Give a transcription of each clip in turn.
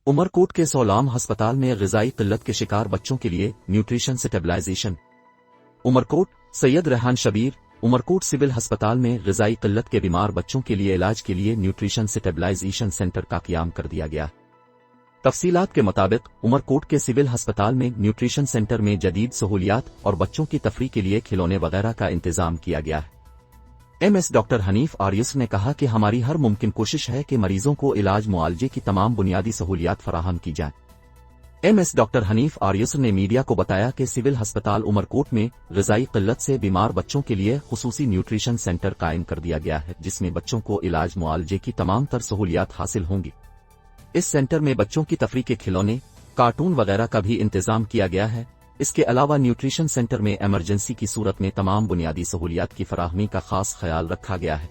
उमरकोट के सोलाम अस्पताल में ग़िज़ाई क़िल्लत के शिकार बच्चों के लिए nutrition stabilization. Umerkot Syed Rehan Shabbir Umerkot civil अस्पताल में ग़िज़ाई क़िल्लत के बीमार बच्चों के लिए इलाज के लिए न्यूट्रिशन स्टेबलाइजेशन सेंटर का क़याम कर दिया गया। तफसीलात के मुताबिक उमरकोट के सिविल अस्पताल में न्यूट्रिशन सेंटर में जदीद सहूलियात और बच्चों की तफरीह के लिए खिलौने वगैरह का इंतजाम किया गया है। एमएस डॉक्टर हनीफ आरियस ने कहा कि हमारी हर मुमकिन कोशिश है कि मरीजों को इलाज मुआलजे की तमाम बुनियादी सहूलियात फराहम की जाए। एमएस डॉक्टर हनीफ आरियस ने मीडिया को बताया कि सिविल अस्पताल उमरकोट में ग़िज़ाई क़िल्लत से बीमार बच्चों के लिए खुसूसी न्यूट्रिशन सेंटर कायम कर दिया गया है, जिसमें बच्चों को इलाज मुआलजे की तमाम तर सहूलियात हासिल होंगी। इस सेंटर में बच्चों की तफरीह के खिलौने, कार्टून वगैरह का भी इंतजाम किया गया है। इसके अलावा न्यूट्रिशन सेंटर में इमरजेंसी की सूरत में तमाम बुनियादी सहूलियात की फराहमी का खास ख्याल रखा गया है।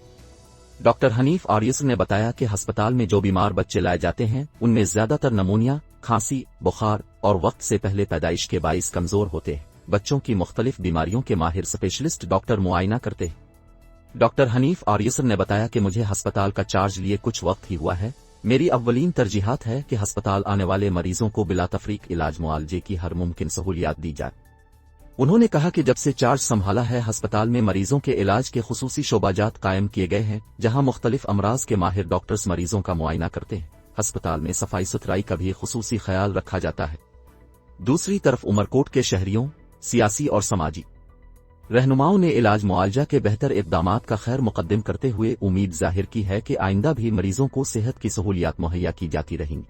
डॉक्टर हनीफ आरियस ने बताया कि अस्पताल में जो बीमार बच्चे लाए जाते हैं उनमें ज्यादातर नमूनिया, खांसी, बुखार और वक्त से पहले पैदाइश के बाइस कमजोर होते हैं। बच्चों की मुख्तलिफ बीमारियों के माहिर स्पेशलिस्ट डॉक्टर मुआयना करते हैं। डॉक्टर हनीफ आरियस ने बताया कि मुझे अस्पताल का चार्ज लिए कुछ वक्त ही हुआ है। मेरी अव्वलीन तरजीहात है कि अस्पताल आने वाले मरीजों को बिला तफरीक इलाज मुआलजे की हर मुमकिन सहूलियात दी जाए। उन्होंने कहा कि जब से चार्ज संभाला है अस्पताल में मरीजों के इलाज के खुसूसी शोबाजात कायम किए गए हैं, जहां मुख्तलिफ अमराज के माहिर डॉक्टर्स मरीजों का मुआयना करते हैं। अस्पताल में सफाई सुथराई का भी खुसूसी ख्याल रखा जाता है। दूसरी तरफ उमरकोट के शहरियों, सियासी और समाजी रहनुमाओं ने इलाज मुआलजा के बेहतर इक़दामात का खैर मुक़द्दम करते हुए उम्मीद जाहिर की है कि आइंदा भी मरीजों को सेहत की सहूलियात मुहैया की जाती रहेंगी।